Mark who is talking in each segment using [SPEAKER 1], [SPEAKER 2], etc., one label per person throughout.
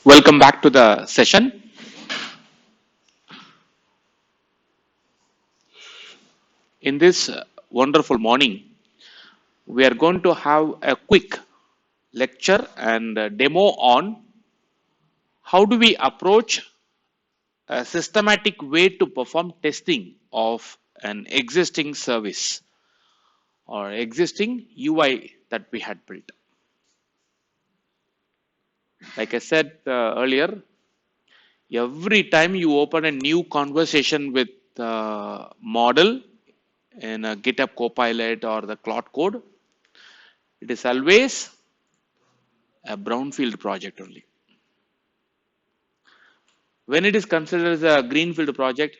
[SPEAKER 1] Welcome back to the session. In this wonderful morning, we are going to have a quick lecture and demo on how do we approach a systematic way to perform testing of an existing service or existing UI that we had built. Like I said earlier, every time you open a new conversation with model in a GitHub Copilot or the Cloud Code, it is always a brownfield project only. When it is considered as a greenfield project,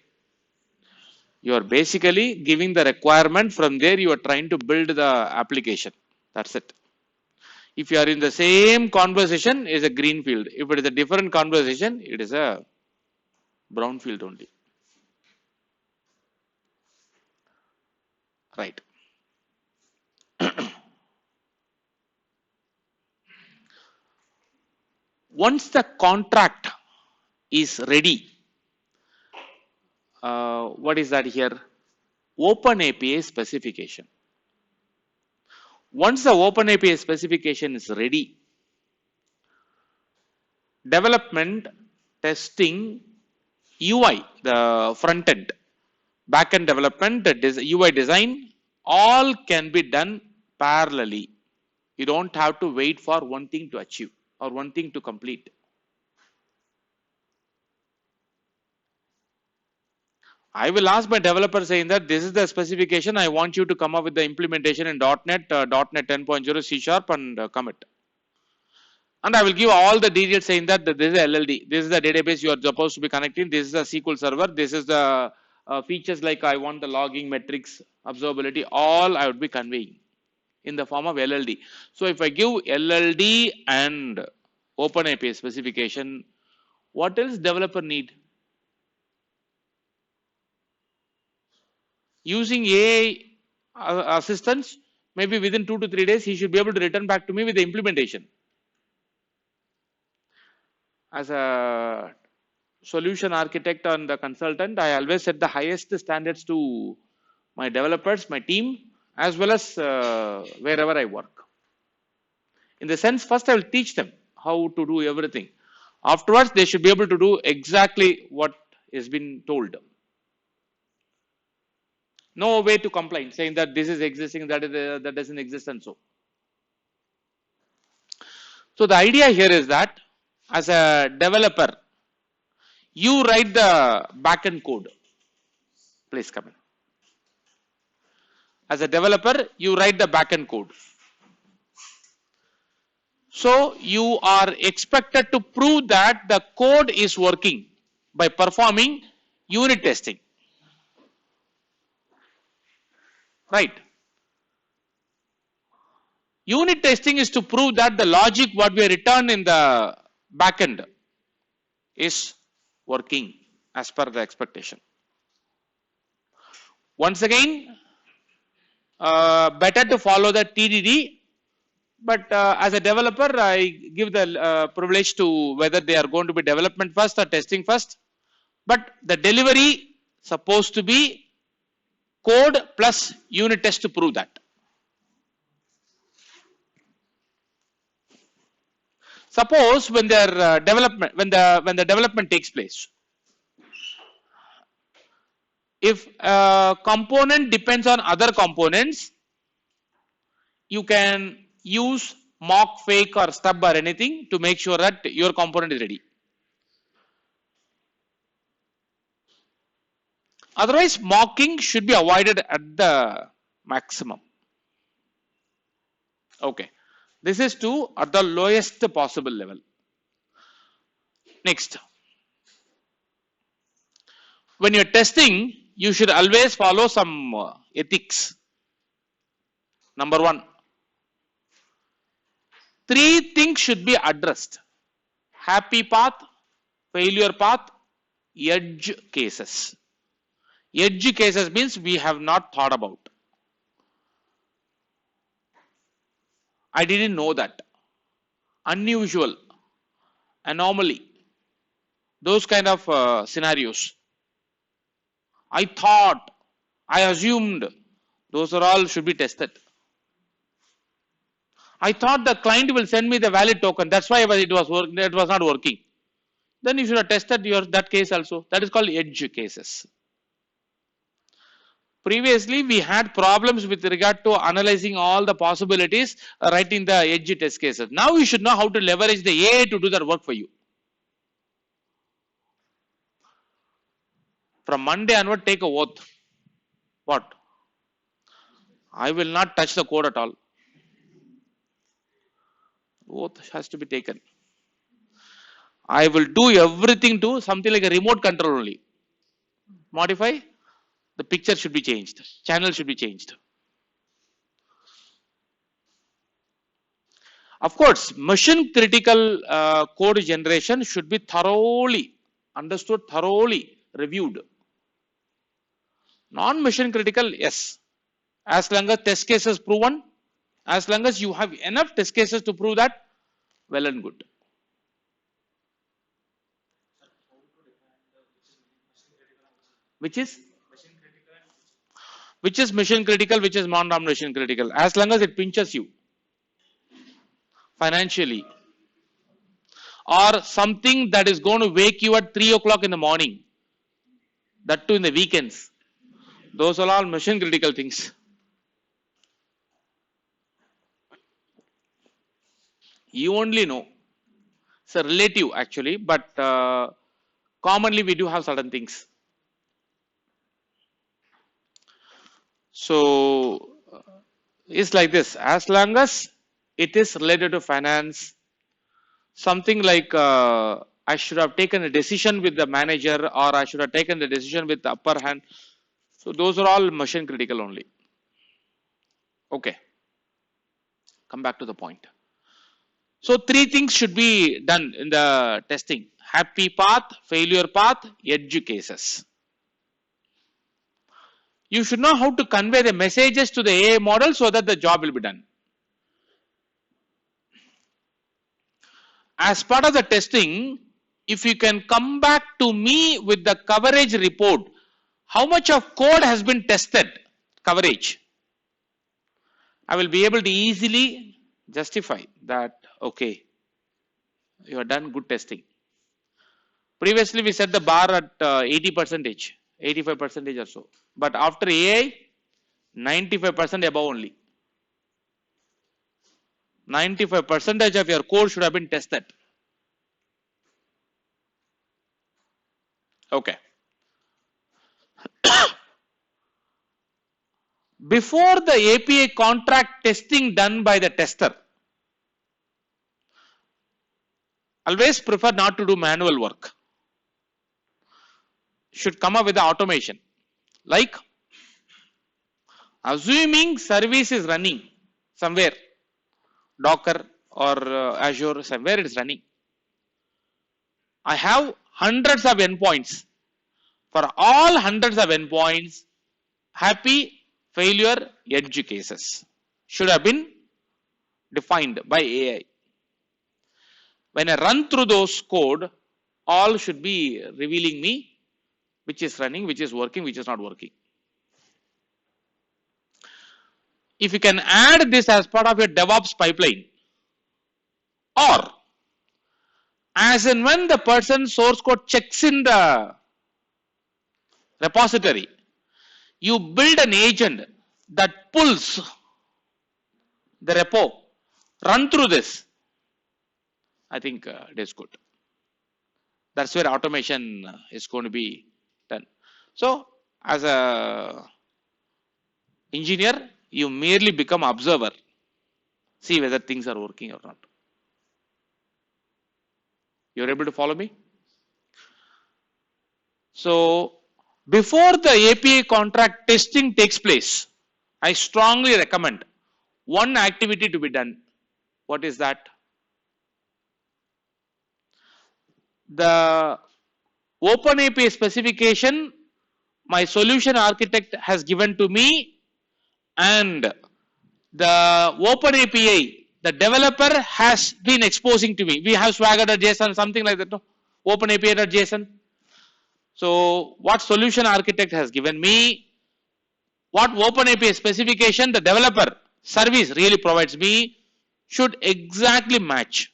[SPEAKER 1] you are basically giving the requirement. From there, you are trying to build the application. That's it. If you are in the same conversation, it is a greenfield. If it is a different conversation, it is a brownfield only. Right. Once the contract is ready, what is that here? Open API specification. Once the Open API specification is ready, development, testing, UI, the front end, back end development, UI design, all can be done parallelly. You don't have to wait for one thing to achieve or one thing to complete. I will ask my developer saying that this is the specification. I want you to come up with the implementation in .NET, .NET 10.0, C Sharp and commit. And I will give all the details saying that this is LLD. This is the database you are supposed to be connecting. This is a SQL server. This is the features like I want the logging, metrics, observability. All I would be conveying in the form of LLD. So if I give LLD and OpenAPI specification, what else developer need? Using AI assistance, maybe within 2 to 3 days, he should be able to return back to me with the implementation. As a solution architect and the consultant, I always set the highest standards to my developers, my team, as well as wherever I work. In the sense, first I will teach them how to do everything. Afterwards, they should be able to do exactly what is been told. No way to complain, saying that this is existing, that doesn't exist, and so. So the idea here is that as a developer, you write the backend code. Please come in. As a developer, you write the backend code. So you are expected to prove that the code is working by performing unit testing. Right. Unit testing is to prove that the logic what we return in the backend is working as per the expectation. Once again, better to follow the TDD, but as a developer, I give the privilege to whether they are going to be development first or testing first, but the delivery supposed to be code plus unit test to prove that. Suppose when their development, when the development takes place, if a component depends on other components, you can use mock, fake, or stub or anything to make sure that your component is ready. Otherwise, mocking should be avoided at the maximum. Okay, this is to at the lowest possible level. Next, when you're testing, you should always follow some ethics. Number one, 3 things should be addressed: happy path, failure path, edge cases. Edge cases means we have not thought about. I didn't know that. Unusual. anomaly, those kind of scenarios. I thought, I assumed, those are all should be tested. I thought the client will send me the valid token. That's why it was not working. Then you should have tested that case also. That is called edge cases. Previously, we had problems with regard to analyzing all the possibilities, writing the edge test cases. Now you should know how to leverage the AI to do that work for you. From Monday onward, take a oath. What? I will not touch the code at all. Oath has to be taken. I will do everything to something like a remote control only. Modify, the picture should be changed, channel should be changed. Of course, mission critical code generation should be thoroughly understood, thoroughly reviewed. Non-mission critical, yes. As long as test cases proven, as long as you have enough test cases to prove that, well and good. Which is mission critical, which is non-mission critical. As long as it pinches you financially, or something that is going to wake you at 3 o'clock in the morning, that too in the weekends, those are all mission critical things. You only know. It's a relative actually, but commonly we do have certain things. So it's like this. As long as it is related to finance, something like I should have taken a decision with the manager, or I should have taken the decision with the upper hand. So those are all mission critical only. Okay. Come back to the point. So 3 things should be done in the testing: happy path, failure path, edge cases. You should know how to convey the messages to the AI model so that the job will be done. As part of the testing, if you can come back to me with the coverage report, how much of code has been tested, coverage, I will be able to easily justify that, okay, you have done good testing. Previously, we set the bar at 80%, 85% or so. But after AI, 95% above only. 95% of your code should have been tested. Okay. Before the API contract testing done by the tester, always prefer not to do manual work. Should come up with the automation. Like, assuming service is running somewhere, Docker or Azure, somewhere it is running. I have hundreds of endpoints. For all hundreds of endpoints, happy, failure, edge cases should have been defined by AI. When I run through those code, all should be revealing me which is running, which is working, which is not working. If you can add this as part of your DevOps pipeline, or as and when the person source code checks in the repository, you build an agent that pulls the repo, run through this, I think it is good. That's where automation is going to be done. So as a engineer, you merely become observer, see whether things are working or not. You're able to follow me? So before the API contract testing takes place, I strongly recommend one activity to be done. What is that? The OpenAPI specification my solution architect has given to me, and the OpenAPI the developer has been exposing to me. We have swagger.json, something like that, no? OpenAPI.json. So what solution architect has given me, what OpenAPI specification the developer service really provides me should exactly match.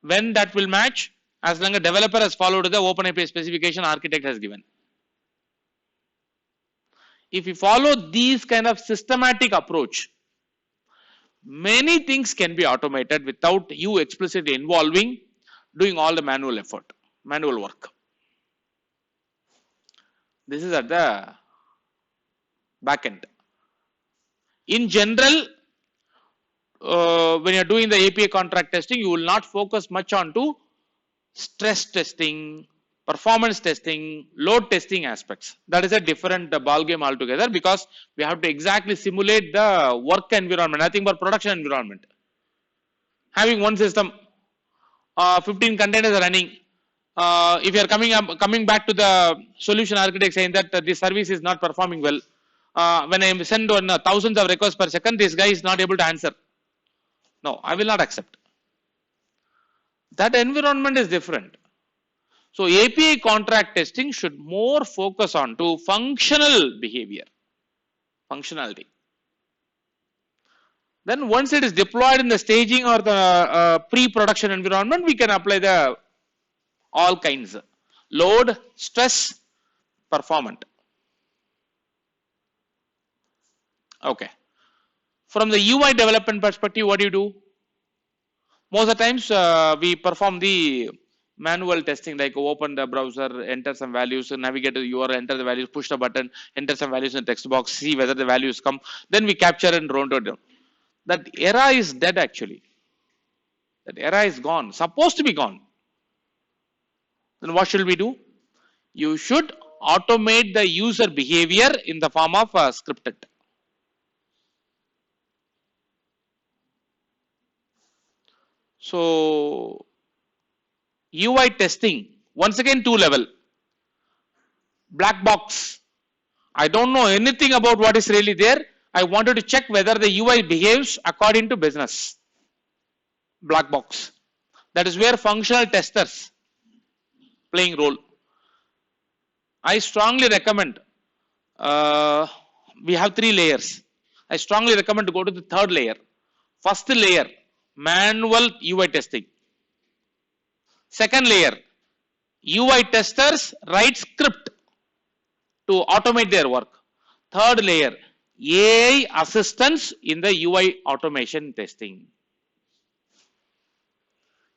[SPEAKER 1] When that will match? As long as developer has followed the OpenAPI specification architect has given. If you follow these kind of systematic approach, many things can be automated without you explicitly involving, doing all the manual effort, manual work. This is at the back end. In general, when you are doing the API contract testing, you will not focus much on to stress testing, performance testing, load testing aspects. That is a different ball game altogether, because we have to exactly simulate the work environment, nothing but production environment. Having one system, 15 containers are running. If you are coming back to the solution architect saying that this service is not performing well, when I send on thousands of requests per second, this guy is not able to answer. No, I will not accept. That environment is different. So API contract testing should more focus on to functional behavior, functionality. Then once it is deployed in the staging or the pre-production environment, we can apply the all kinds: load, stress, performant. Okay. From the UI development perspective, what do you do? Most of the times we perform the manual testing, like open the browser, enter some values, navigate to the URL, enter the values, push the button, enter some values in the text box, see whether the values come, then we capture and round it down. That era is dead actually. That era is gone, supposed to be gone. Then what should we do? You should automate the user behavior in the form of scripted. So UI testing, once again 2 level. Black box. I don't know anything about what is really there. I wanted to check whether the UI behaves according to business. Black box. That is where functional testers playing role. I strongly recommend, we have 3 layers. I strongly recommend to go to the 3rd layer. First layer, manual UI testing. Second layer, UI testers write script to automate their work. Third layer, AI assistance in the UI automation testing.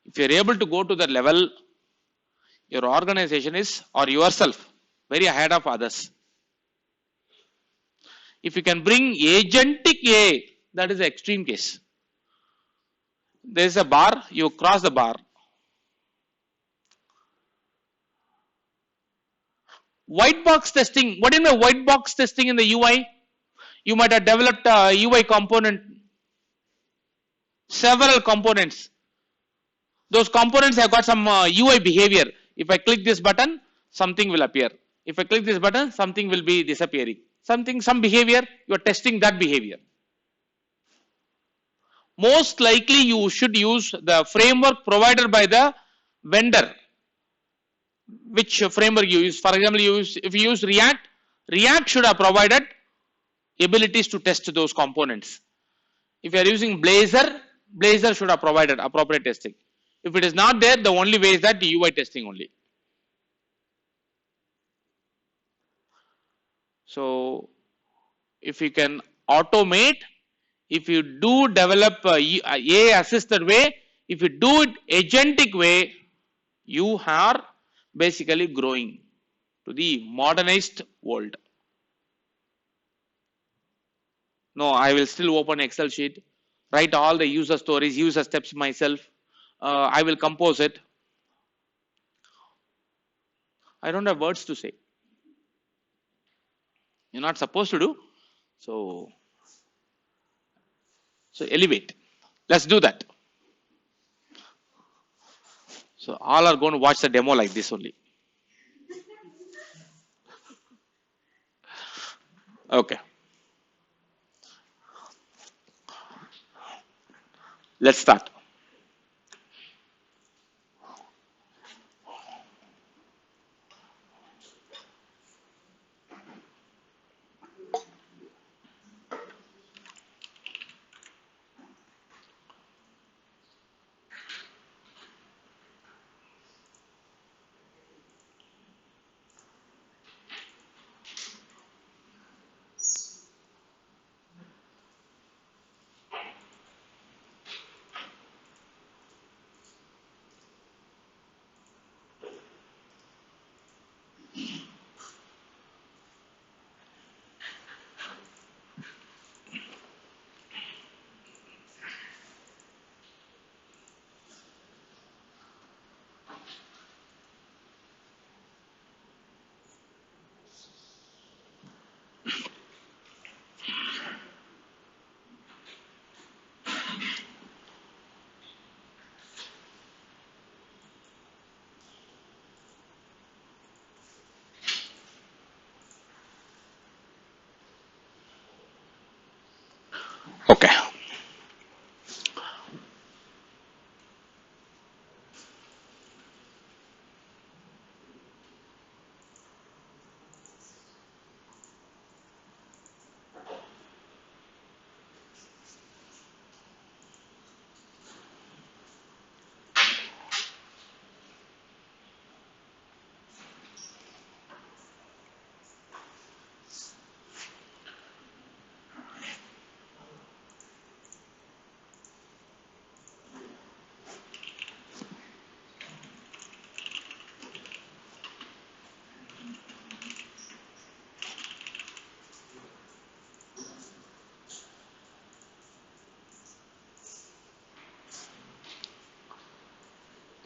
[SPEAKER 1] If you are able to go to that level, your organization is, or yourself, very ahead of others. If you can bring agentic AI, that is the extreme case. There is a bar, you cross the bar. White box testing. What do you mean white box testing in the UI? You might have developed a UI component, several components. Those components have got some UI behavior. If I click this button, something will appear. If I click this button, something will be disappearing. Some behavior, you are testing that behavior. Most likely you should use the framework provided by the vendor. Which framework you use? For example, if you use React, React should have provided abilities to test those components. If you are using Blazor, Blazor should have provided appropriate testing. If it is not there, the only way is that the UI testing only. So if you can automate, if you do develop a AI assisted way, if you do it agentic way, you are basically growing to the modernized world. No, I will still open Excel sheet, write all the user stories, user steps myself. I will compose it. I don't have words to say. You're not supposed to do. So elevate. Let's do that. So all are going to watch the demo like this only. Okay. Let's start. Okay.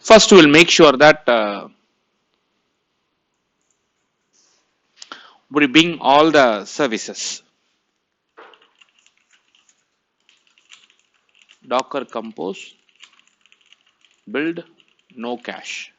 [SPEAKER 1] First, we will make sure that we bring all the services. Docker compose, build, no cache.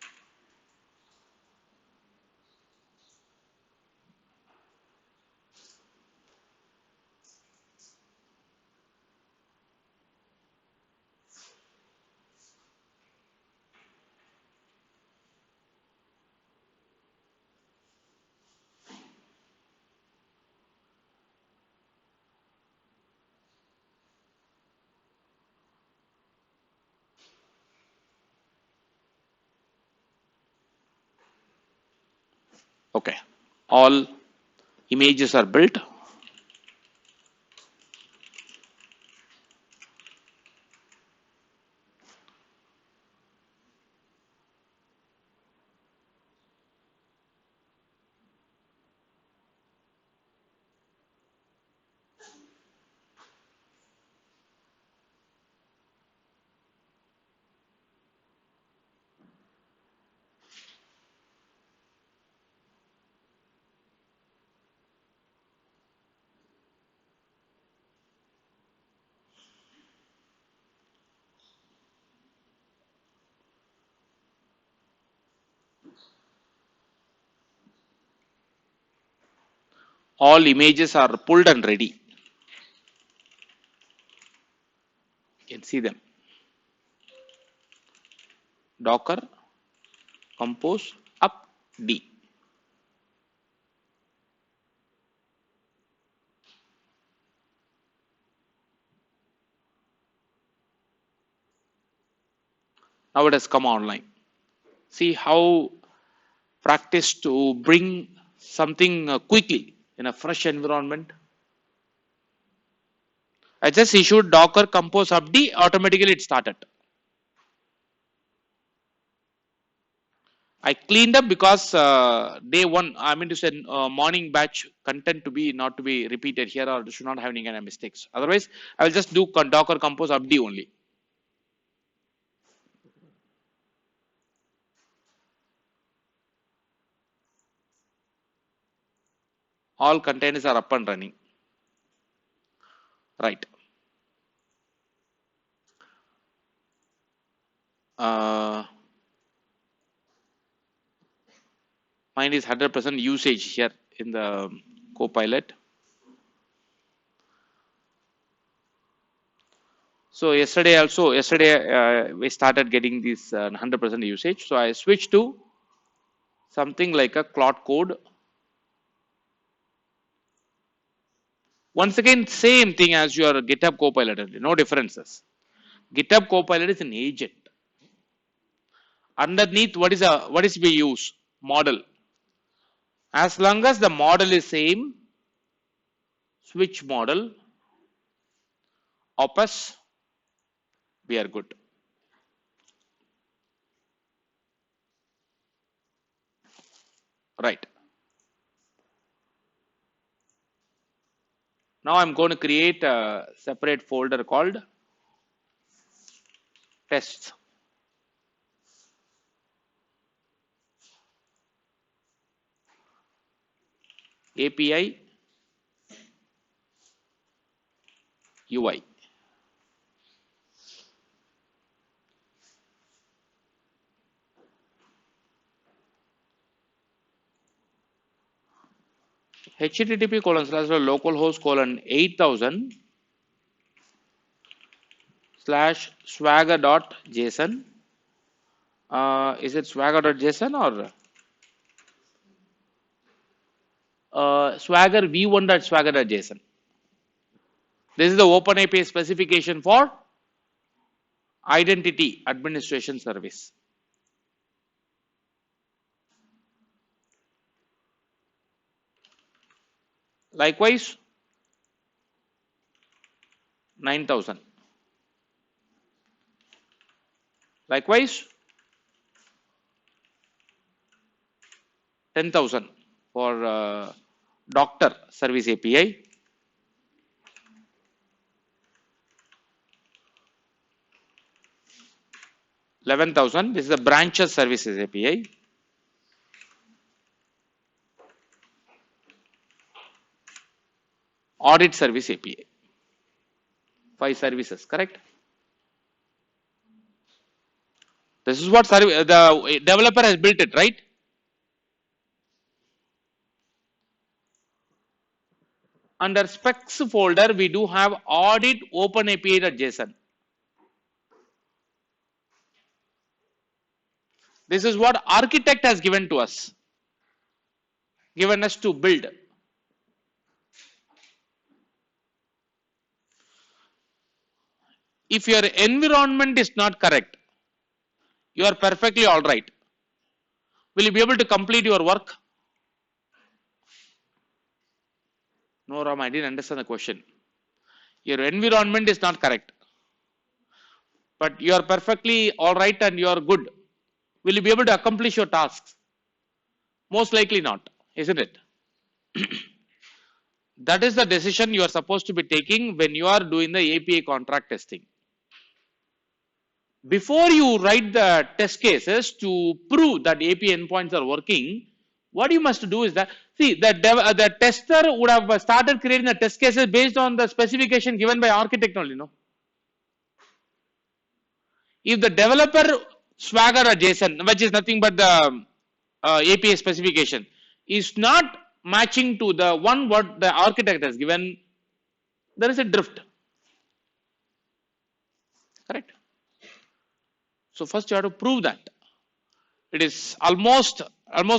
[SPEAKER 1] Okay. All images are built. All images are pulled and ready. You can see them. Docker compose up D. Now it has come online. See how practice to bring something quickly in a fresh environment. I just issued Docker compose up D, automatically it started. I cleaned up because day one, I mean to say morning batch content to be not to be repeated here or should not have any kind of mistakes. Otherwise, I will just do Docker compose up D only. All containers are up and running. Right. Uh, Mine is 100% usage here in the Copilot. So yesterday we started getting this 100% usage. So I switched to something like a cloud code. Once again, same thing as your GitHub Copilot, no differences. GitHub Copilot is an agent. Underneath, what is we use? Model. As long as the model is same, switch model, Opus, we are good. Right. Now I'm going to create a separate folder called tests. API UI. http://localhost:8000 / swagger.json. Is it swagger.json or swagger v1.swagger.json? This is the OpenAPI specification for identity administration service. Likewise, 9000. Likewise, 10,000 for doctor service API. 11,000. This is the branches services API. Audit service API. 5 services, correct? This is what the developer has built it, right? Under specs folder, we do have audit OpenAPI.json. This is what architect has given to us, given us to build. If your environment is not correct, you are perfectly all right. Will you be able to complete your work? No, Ram, I didn't understand the question. Your environment is not correct, but you are perfectly all right and you are good. Will you be able to accomplish your tasks? Most likely not, isn't it? That is the decision you are supposed to be taking when you are doing the API contract testing. Before you write the test cases to prove that API endpoints are working, what you must do is that, see, the tester would have started creating the test cases based on the specification given by architect only, no? If the developer Swagger or JSON, which is nothing but the API specification, is not matching to the one what the architect has given, there is a drift. Correct? So first you have to prove that. It is almost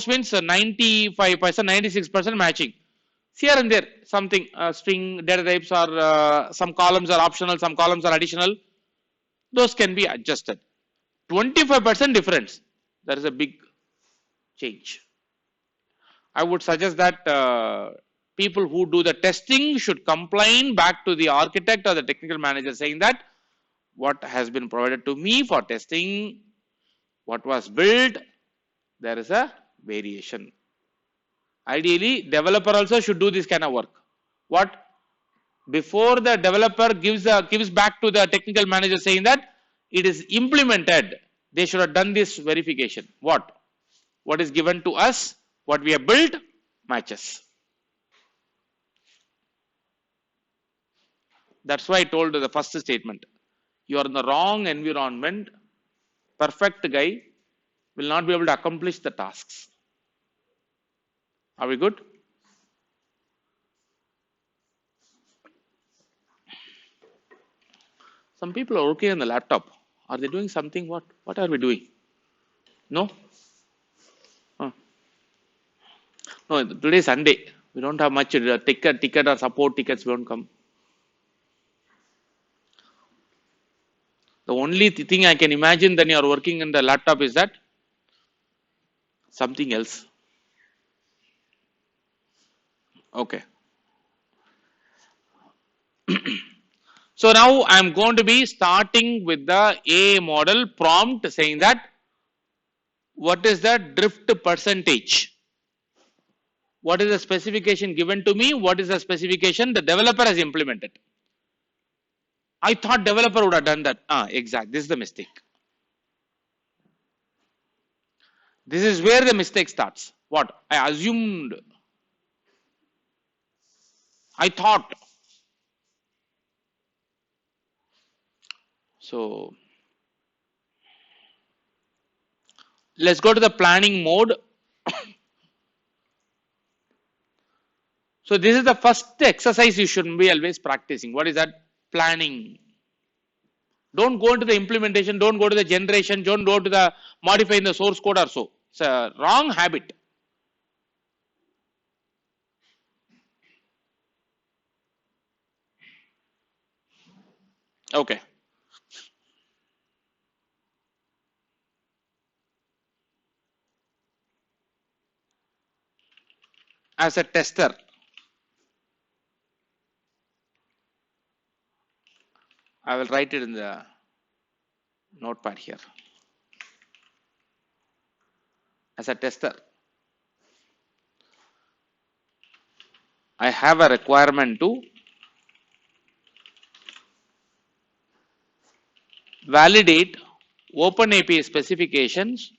[SPEAKER 1] means 95%, 96% matching. Here and there, something string data types or some columns are optional, some columns are additional. Those can be adjusted. 25% difference. There is a big change. I would suggest that people who do the testing should complain back to the architect or the technical manager saying that what has been provided to me for testing, what was built, there is a variation. Ideally, developer also should do this kind of work. What? Before the developer gives back to the technical manager saying that it is implemented, they should have done this verification. What is given to us, what we have built matches. That's why I told the first statement. You are in the wrong environment. Perfect guy will not be able to accomplish the tasks. Are we good? Some people are working on the laptop. Are they doing something? What are we doing? No? Huh. No, today is Sunday. We don't have much ticket or support tickets won't come. The only thing I can imagine when you are working in the laptop is that something else. Okay. So now I am going to be starting with the A model prompt saying that what is the drift percentage? What is the specification given to me? What is the specification the developer has implemented? I thought developer would have done that. Exact. This is the mistake. This is where the mistake starts. What? I assumed. I thought. So let's go to the planning mode. So this is the first exercise you should be always practicing. What is that? Planning. Don't go into the implementation, don't go to the generation, don't go to the modifying the source code or so. It's a wrong habit. Okay. As a tester, I will write it in the notepad here. As a tester, I have a requirement to validate OpenAPI specifications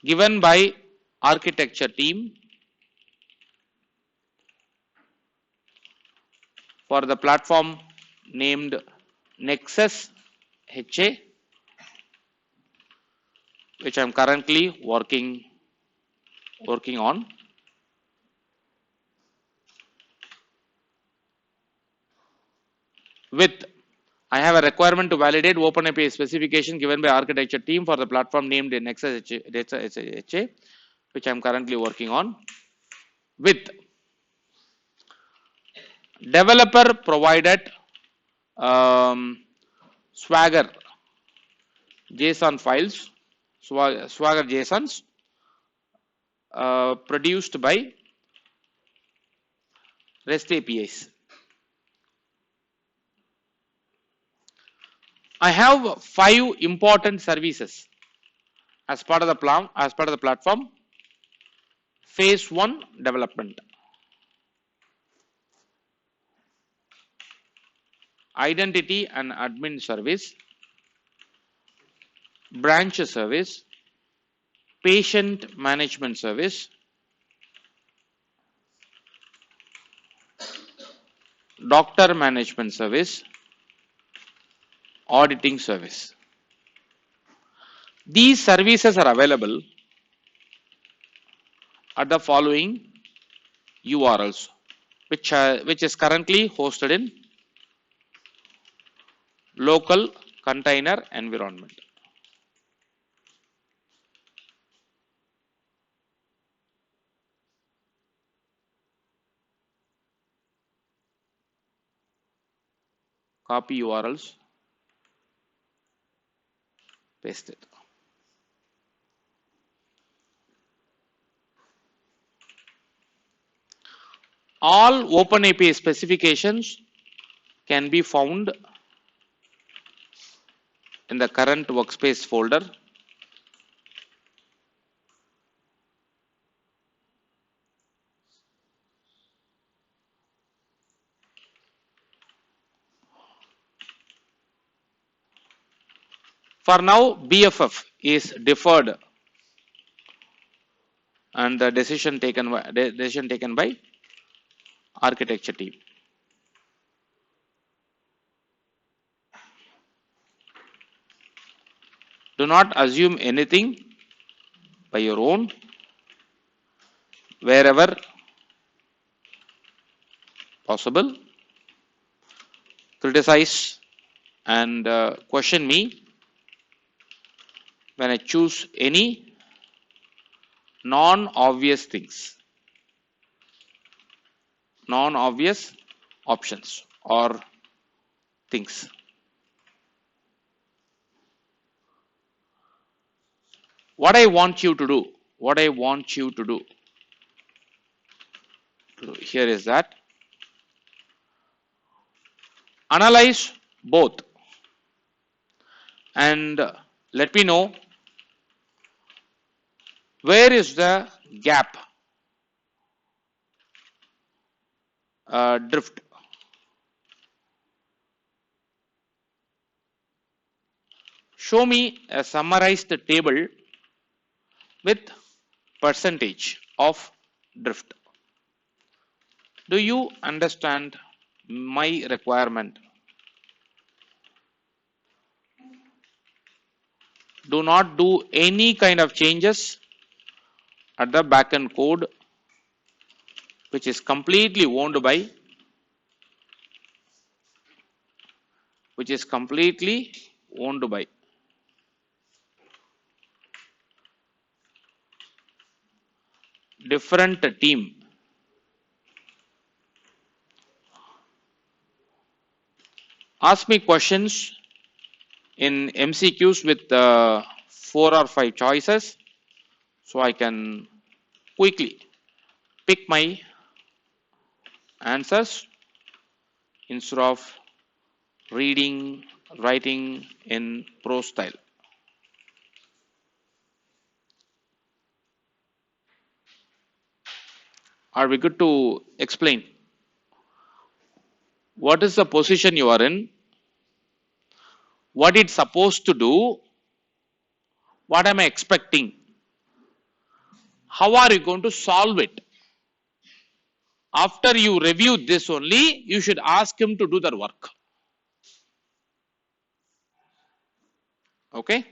[SPEAKER 1] given by architecture team for the platform named Nexus HA, which I am currently working on. With I have a requirement to validate OpenAPI specification given by architecture team for the platform named Nexus HA, which I am currently working on. With developer provided Swagger JSON files, Swagger JSONs produced by REST APIs. I have 5 important services as part of the plan, as part of the platform. Phase 1 development, identity and admin service, branch service, patient management service, doctor management service, auditing service. These services are available at the following URLs, which is currently hosted in local container environment. Copy URLs, paste it. All OpenAPI specifications can be found in the current workspace folder. For now, BFF is deferred and the decision taken by architecture team. Do not assume anything by your own. Wherever possible, criticize and question me when I choose any non-obvious things, non-obvious options or things. What I want you to do, what I want you to do here is that analyze both and let me know where is the gap, drift. Show me a summarized table with percentage of drift. Do you understand my requirement? Do not do any kind of changes at the backend code, which is completely owned by, different team. Ask me questions in MCQs with 4 or 5 choices, so I can quickly pick my answers instead of reading, writing in prose style. Are we good to explain? What is the position you are in? What it's supposed to do? What am I expecting? How are you going to solve it? After you review this only, you should ask him to do the work. Okay?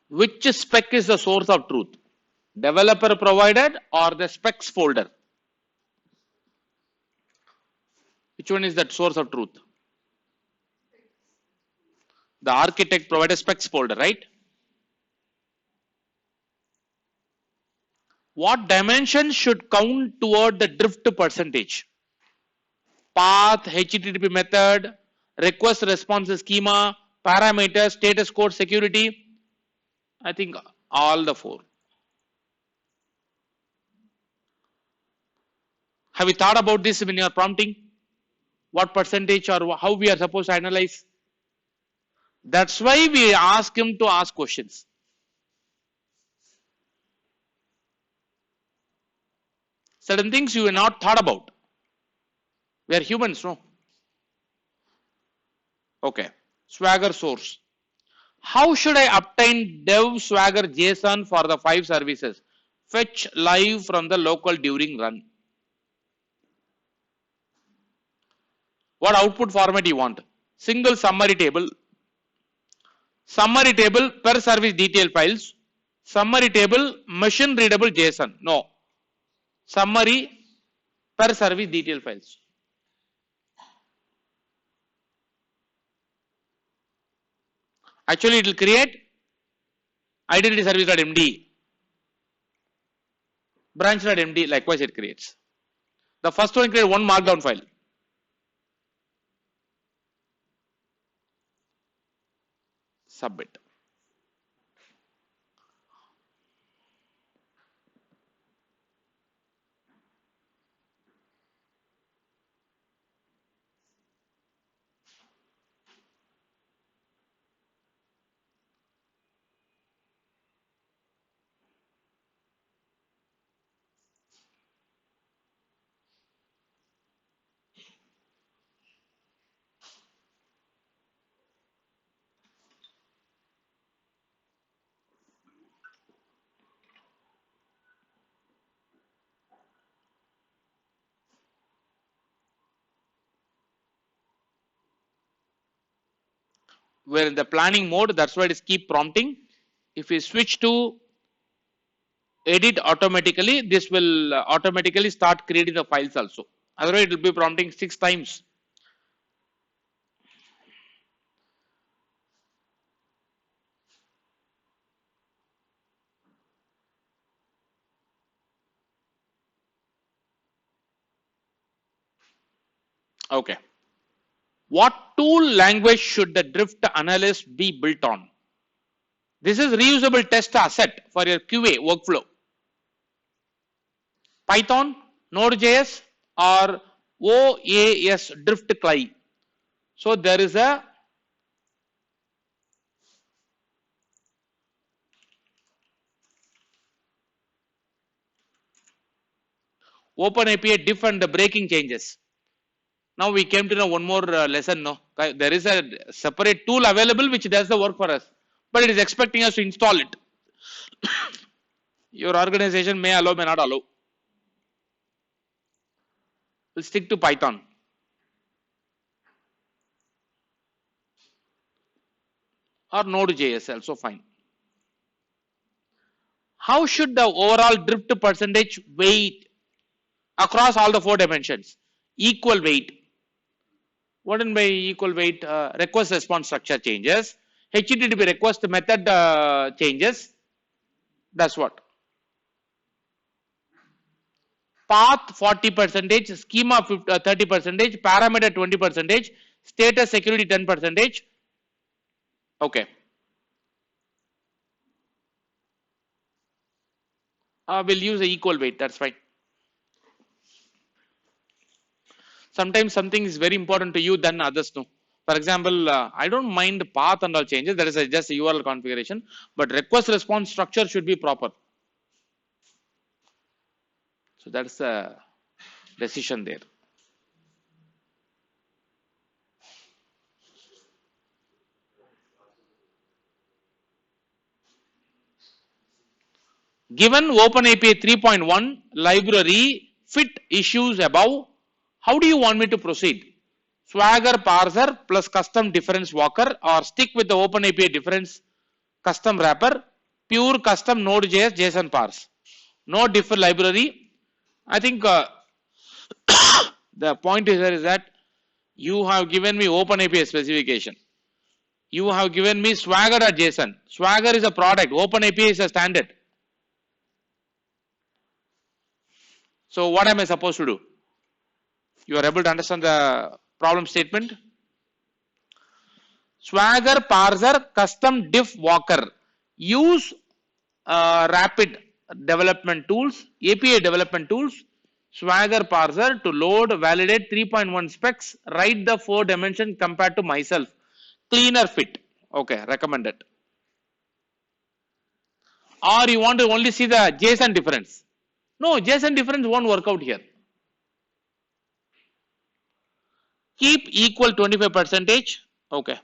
[SPEAKER 1] Which spec is the source of truth? Developer provided or the specs folder? Which one is that source of truth? The architect provided specs folder, right? What dimension should count toward the drift percentage? Path, HTTP method, request response schema, parameters, status code, security. I think all the 4. Have you thought about this when you are prompting? What percentage or how we are supposed to analyze? That's why we ask him to ask questions. Certain things you have not thought about. We are humans, no? Okay. Swagger source. How should I obtain dev swagger JSON for the 5 services? Fetch live from the local during run. What output format you want? Single summary table per service detail files, summary table machine readable JSON. No. Summary per service detail files. Actually, it will create identity service.md, branch.md, likewise it creates. The first one create one markdown file. Submit. we're in the planning mode. That's why it is keep prompting. If we switch to edit automatically, this will automatically start creating the files also. Otherwise, it will be prompting 6 times. Okay. What tool language should the drift analyst be built on? This is reusable test asset for your QA workflow. Python, Node.js, or OAS drift CLI. So there is a open API diff and the breaking changes. Now we came to know one more lesson. No, there is a separate tool available which does the work for us, but it is expecting us to install it. Your organization may allow, may not allow. We'll stick to Python. Or Node.js, also fine. How should the overall drift percentage weight across all the 4 dimensions? Equal weight. What in by equal weight? Request response structure changes. HTTP request method changes. That's what. Path 40 percentage, schema 30 percentage, parameter 20 percentage, status security 10 percentage. Okay. We'll use the equal weight. That's fine. Sometimes something is very important to you than others know. For example, I don't mind path and all changes. That is just a URL configuration, but request response structure should be proper. So that's the decision there. Given OpenAPI 3.1 library fit issues above, how do you want me to proceed? Swagger parser plus custom difference walker, or stick with the OpenAPI difference custom wrapper, pure custom Node.js JSON parse. No diff library. I think the point here is that you have given me OpenAPI specification. You have given me Swagger.json. Swagger is a product. OpenAPI is a standard. So what am I supposed to do? You are able to understand the problem statement? Swagger parser custom diff walker. Use rapid development tools, API development tools, Swagger parser to load, validate 3.1 specs, write the 4 dimension compared to myself. Cleaner fit. Okay, recommended. Or you want to only see the JSON difference. No, JSON difference won't work out here. Keep equal 25 percentage. Okay.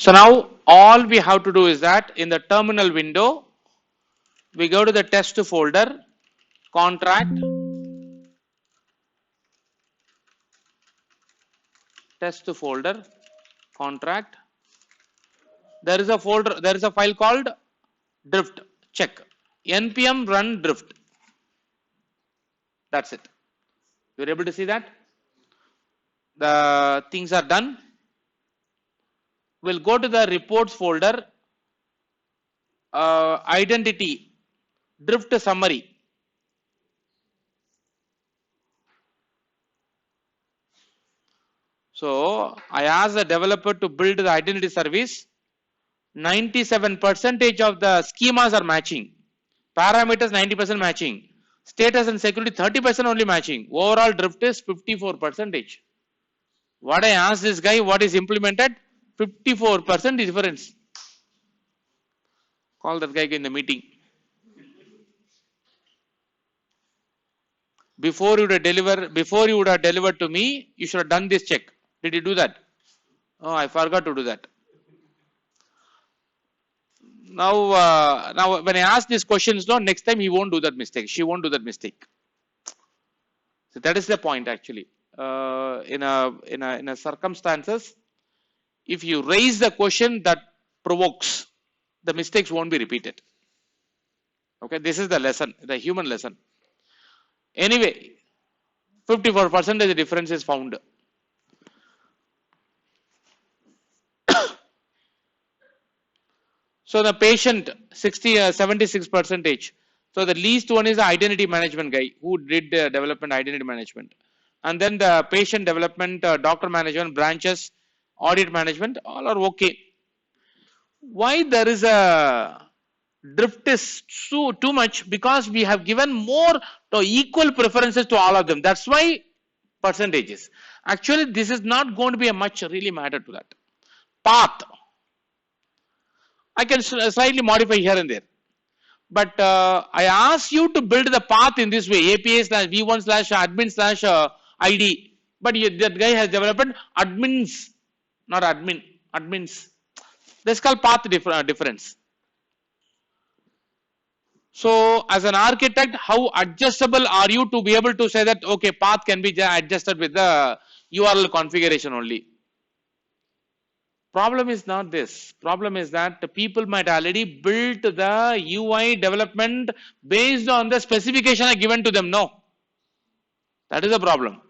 [SPEAKER 1] So now all we have to do is that in the terminal window, we go to the test folder, contract, test folder, contract. There is a folder, there is a file called drift. Check npm run drift. That's it. You're able to see that? The things are done. We'll go to the reports folder, identity, drift summary. So I asked the developer to build the identity service. 97% of the schemas are matching. Parameters 90% matching. Status and security 30% only matching. Overall drift is 54%. What I asked this guy, what is implemented? 54% difference. Call that guy in the meeting. Before you would have delivered to me, you should have done this check. Did you do that? Oh, I forgot to do that. Now when I ask these questions, no, next time he won't do that mistake. She won't do that mistake. So that is the point actually. In a circumstances, if you raise the question that provokes, the mistakes won't be repeated. Okay, this is the lesson, the human lesson. Anyway, 54% the difference is found. So the patient 76%. So the least one is the identity management guy who did the development identity management, and then the patient development, doctor management, branches, audit management, all are okay. Why there is a drift is too much? Because we have given more equal preferences to all of them. That's why percentages. Actually, this is not going to be a much really matter to that. Path, I can slightly modify here and there. But I ask you to build the path in this way, API slash v1 slash admin slash ID. But that guy has developed admins, not admins. That's called path difference. So as an architect, how adjustable are you to be able to say that, okay, path can be adjusted with the URL configuration only? Problem is not this. Problem is that the people might already build the UI development based on the specification given to them. No, that is the problem.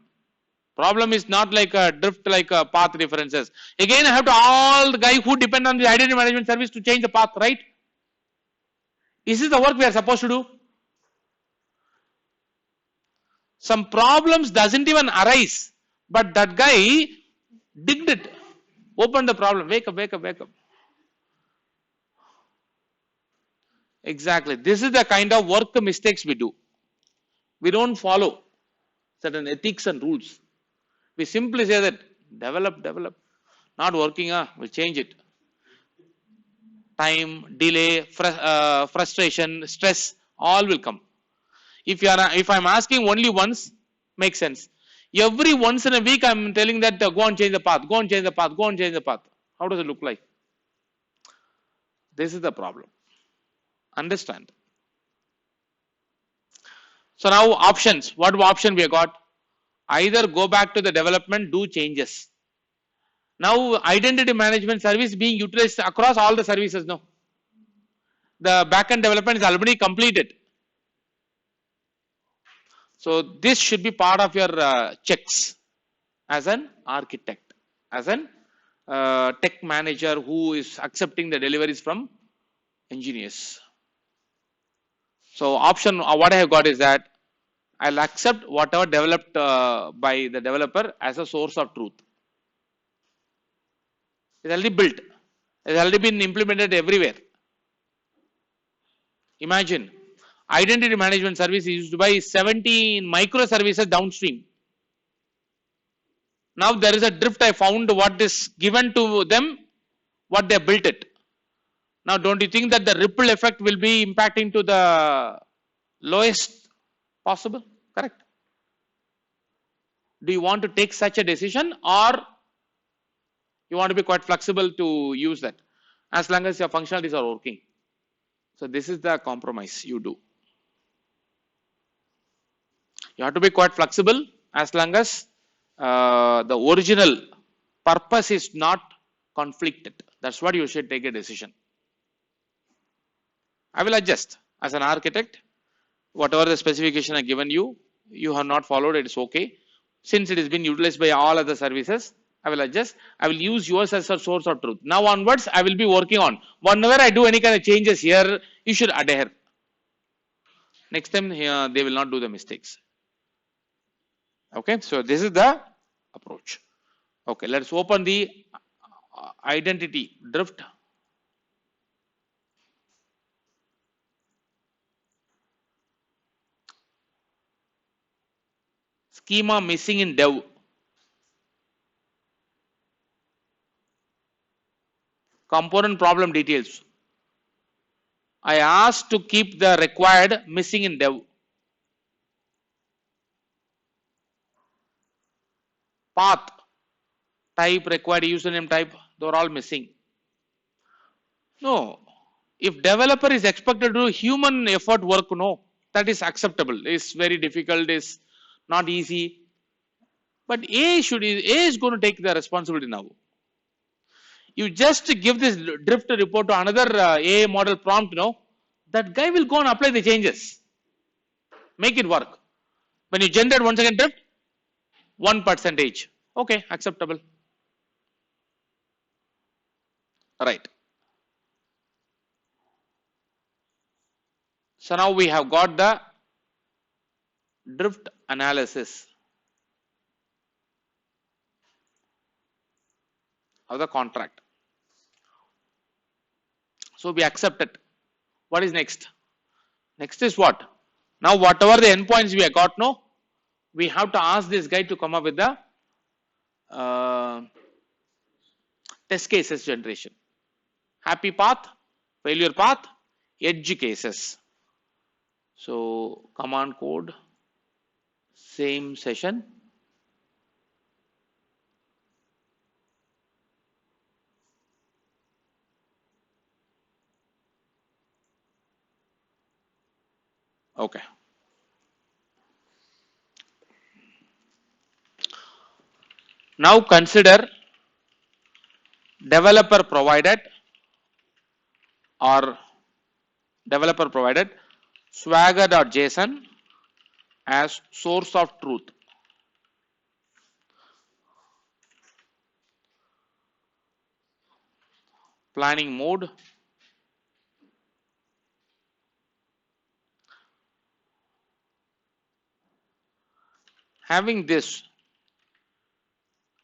[SPEAKER 1] Problem is not like a drift, like a path differences. Again, I have to all the guy who depend on the identity management service to change the path, right? Is this the work we are supposed to do? Some problems doesn't even arise, but that guy digged it. Open the problem. Wake up, wake up, wake up. Exactly. This is the kind of work mistakes we do. We don't follow certain ethics and rules. We simply say that develop. Not working, we'll change it. Time, delay, frustration, stress, all will come. If I'm asking only once, makes sense. Every once in a week, I'm telling that go and change the path, go and change the path, go and change the path. How does it look like? This is the problem. Understand? So now options. What option we have got? Either go back to the development, do changes. Now identity management service being utilized across all the services now. The backend development is already completed. So this should be part of your checks as an architect, as an tech manager who is accepting the deliveries from engineers. So option what I have got is that I'll accept whatever developed by the developer as a source of truth. It's already built. It's already been implemented everywhere. Imagine. Identity management service is used by 17 microservices downstream. Now there is a drift. I found what is given to them, what they built it. Now don't you think that the ripple effect will be impacting to the lowest possible? Correct. Do you want to take such a decision, or You want to be quite flexible to use that as long as your functionalities are working. So this is the compromise you do. You have to be quite flexible as long as the original purpose is not conflicted. That's what you should take a decision. I will adjust as an architect. Whatever the specification I given you, you have not followed, it is okay. Since it has been utilized by all other services, I will adjust. I will use yours as a source of truth. Now onwards, I will be working on. Whenever I do any kind of changes here, you should adhere. Next time here, they will not do the mistakes. Okay, so this is the approach. Okay, let's open the identity drift. Schema missing in dev. Component problem details. I asked to keep the required missing in dev. Path, type, required username type, they are all missing. No, if developer is expected to do human effort work, no, that is acceptable. It's very difficult, is not easy. But A is going to take the responsibility now. You just give this drift report to another AI model prompt, that guy will go and apply the changes. Make it work. When you generate 1 second drift, 1%. Okay, acceptable. Right. So now we have got the drift analysis of the contract. So we accept it. What is next? Next is what? Now whatever the endpoints we have got, we have to ask this guy to come up with the test cases generation. Happy path, failure path, edge cases. So command code, same session. Okay. Now consider developer provided swagger.json as source of truth. Planning mode. Having this,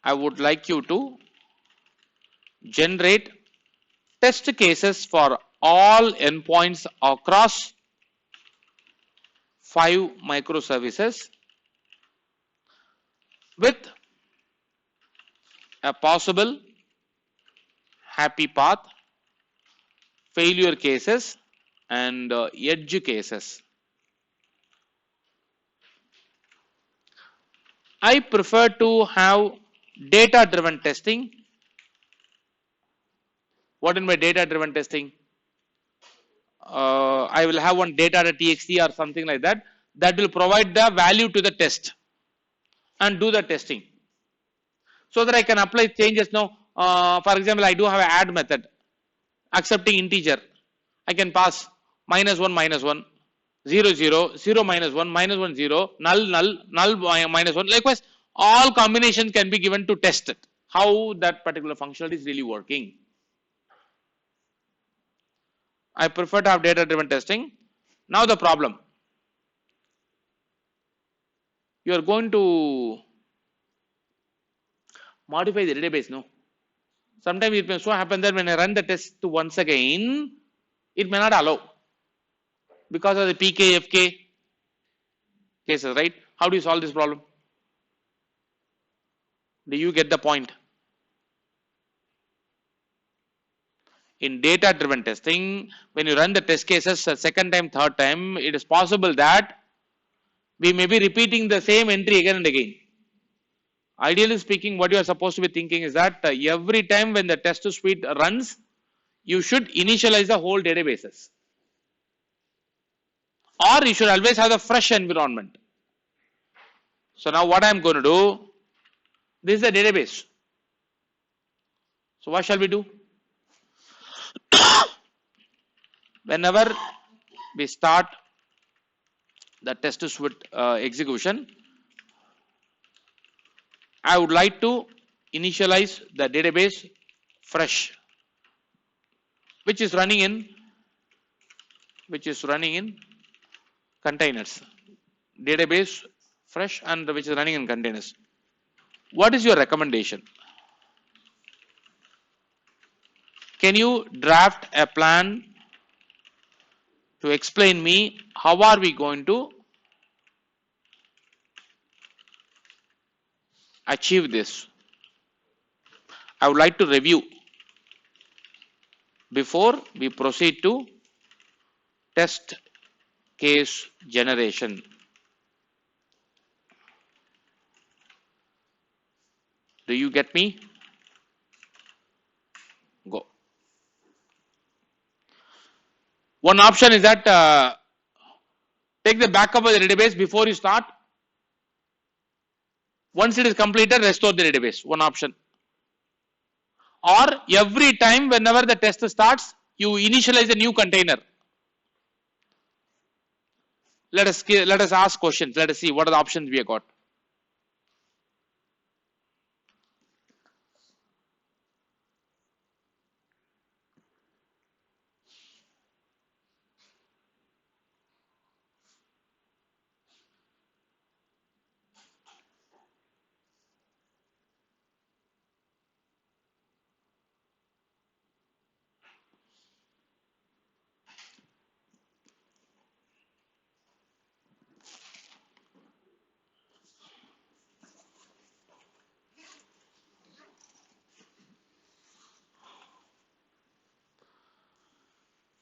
[SPEAKER 1] I would like you to generate test cases for all endpoints across 5 microservices with a possible happy path, failure cases and edge cases. I prefer to have data driven testing. What in my data driven testing? I will have one data.txt or something like that will provide the value to the test and do the testing so that I can apply changes now. For example, I do have an add method accepting integer. I can pass -1 0 0 0 -1 -1 0 null -1. Likewise, all combinations can be given to test it how that particular functionality is really working. I prefer to have data driven testing. Now the problem, you are going to modify the database. Sometimes it may so happen that when I run the test once again, it may not allow because of the PK, FK cases, right? How do you solve this problem? Do you get the point? In data driven testing, when you run the test cases a second time, third time, it is possible that we may be repeating the same entry again and again. Ideally speaking, what you are supposed to be thinking is that every time when the test suite runs, you should initialize the whole databases. Or you should always have the fresh environment. So now what I am going to do, this is the database. So what shall we do? Whenever we start the test suite execution, I would like to initialize the database fresh, which is running in containers. Database fresh and which is running in containers. What is your recommendation? Can you draft a plan to explain me how are we going to achieve this? I would like to review before we proceed to test case generation. Do you get me? Go. One option is that take the backup of the database before you start. Once it is completed, restore the database. One option. Or every time whenever the test starts, you initialize a new container. Let us ask questions. Let us see what are the options we have got.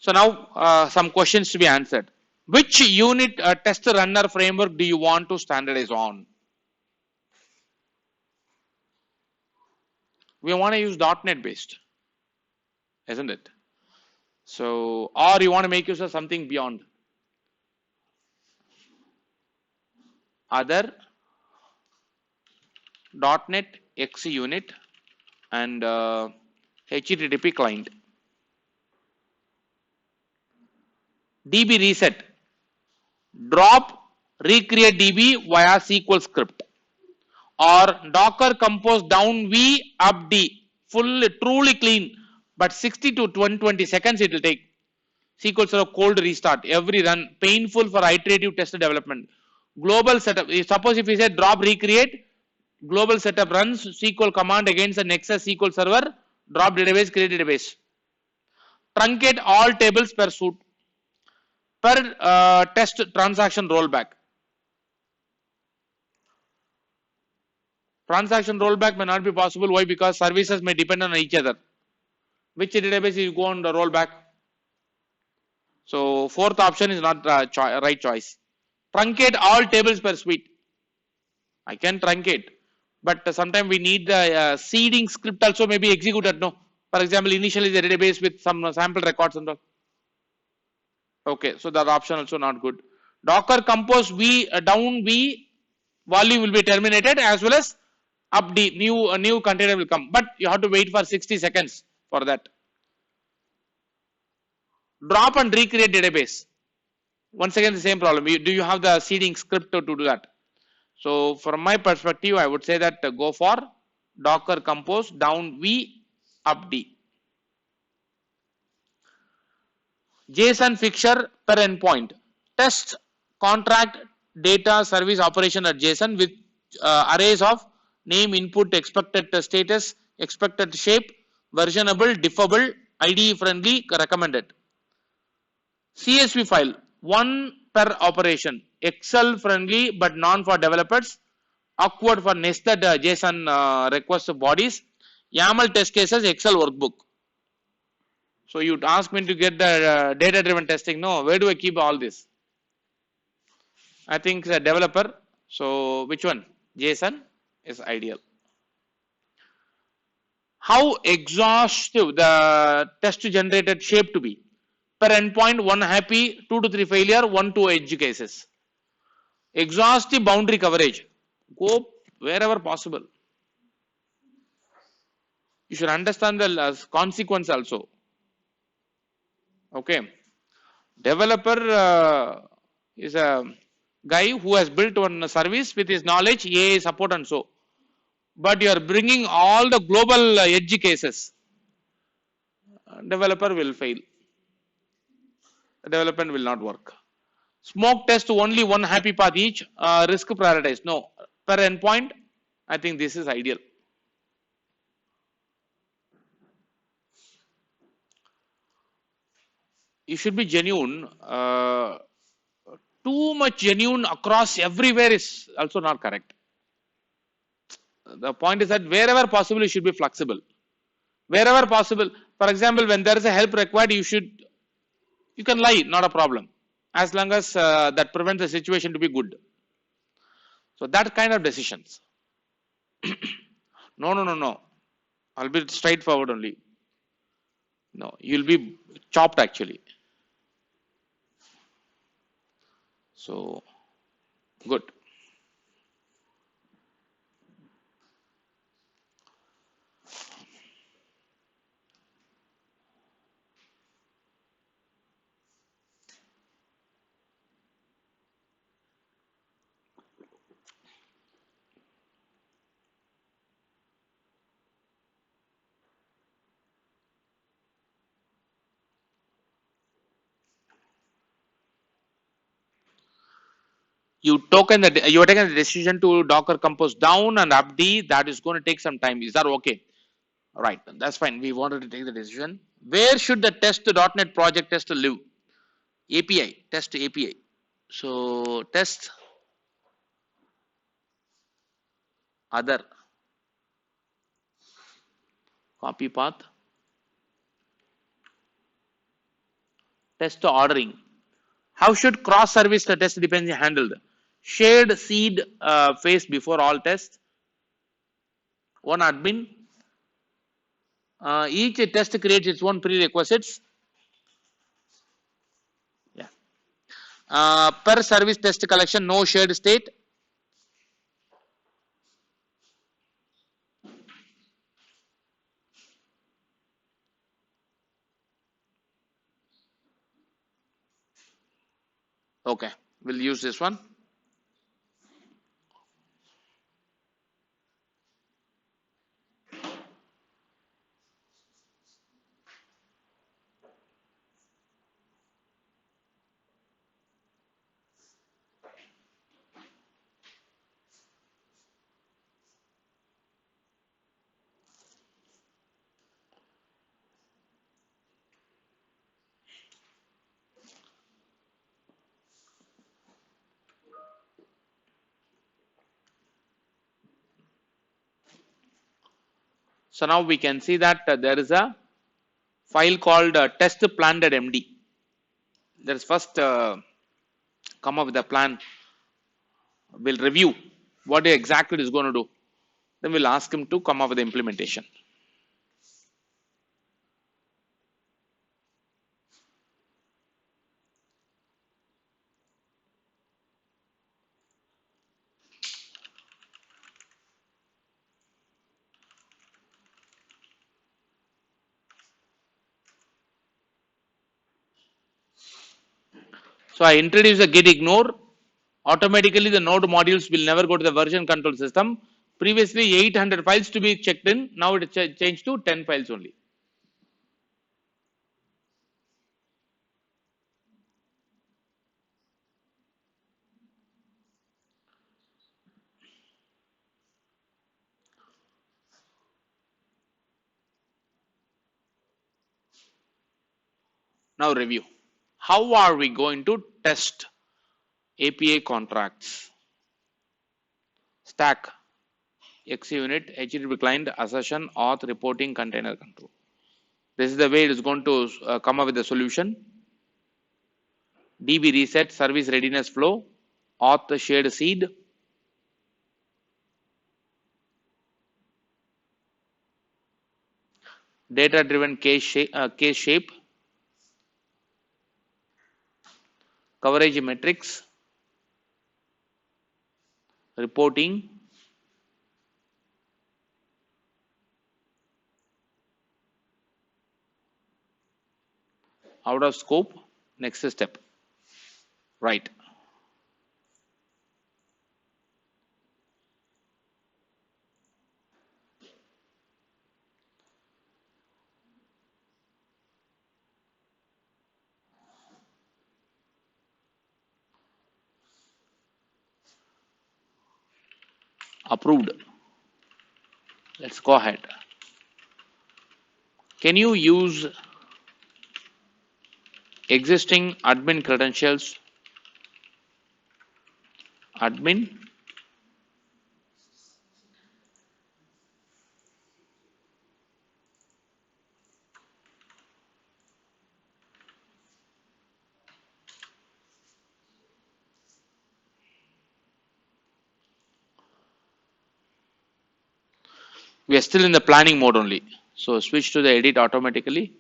[SPEAKER 1] So now some questions to be answered. Which unit test runner framework do you want to standardize on? We want to use .NET based, isn't it? So, or you want to make use of something beyond. Other .NET X unit and HTTP client. DB reset. Drop recreate DB via SQL script. Or Docker compose down V up D. Truly clean, but 60 to 20 seconds it will take. SQL Server cold restart every run, painful for iterative test development. Global setup. Suppose if we say drop recreate, global setup runs SQL command against the Nexus SQL Server, drop database, create database. Truncate all tables per suite. Per test transaction rollback. Transaction rollback may not be possible. Why? Because services may depend on each other. Which database you go on the rollback? So fourth option is not right choice. Truncate all tables per suite. I can truncate, but sometimes we need the seeding script also may be executed. No, for example, initially the database with some sample records and all. Okay, so that option also not good. Docker compose V down V volume will be terminated as well as up D new container will come, but you have to wait for 60 seconds for that. Drop and recreate database. Once again the same problem. Do you have the seeding script to do that? So from my perspective, I would say that go for Docker compose down V up D. JSON fixture per endpoint. Test contract data service operation at JSON with arrays of name, input, expected status, expected shape, versionable, diffable, IDE friendly, recommended. CSV file, one per operation, Excel friendly but non for developers, awkward for nested JSON request bodies, YAML test cases, Excel workbook. So you ask me to get the data driven testing. No, where do I keep all this? I think the developer. So which one? JSON is ideal. How exhaustive the test generated shape to be. Per endpoint, 1 happy, 2 to 3 failure, 1 to edge cases. Exhaustive boundary coverage. Go wherever possible. You should understand the consequence also. Okay. Developer is a guy who has built one service with his knowledge, AI support and so. But you are bringing all the global edge cases. Developer will fail. Development will not work. Smoke test only one happy path each. Risk prioritize. No. Per endpoint, I think this is ideal. You should be genuine. Too much genuine across everywhere is also not correct. The point is that wherever possible, you should be flexible. Wherever possible, for example, when there is a help required, you can lie, not a problem, as long as that prevents the situation to be good. So that kind of decisions. No. I'll be straightforward only. No, you'll be chopped actually. So good. You are taking the decision to Docker compose down and upd. That is going to take some time. Is that okay? Right, that's fine. We wanted to take the decision. Where should the test.NET project test live? API, test API. So test other, copy path, test ordering. How should cross service test dependency handled? Shared seed phase before all tests. One admin. Each test creates its own prerequisites. Yeah. Per service test collection, no shared state. Okay, we'll use this one. So now we can see that there is a file called test plan.md. There's first come up with a plan. We'll review what exactly it is going to do. Then we'll ask him to come up with the implementation. So I introduce a git ignore. Automatically the node modules will never go to the version control system. Previously 800 files to be checked in. Now it is changed to 10 files only. Now review. How are we going to test API contracts? Stack, XUnit, HTTP client, assertion, auth, reporting, container control. This is the way it is going to come up with the solution. DB reset, service readiness flow, auth shared seed. data driven case shape, coverage metrics, reporting, out of scope, next step, right. Approved. Let's go ahead. Can you use existing admin credentials? Admin. We are still in the planning mode only. So switch to the edit automatically.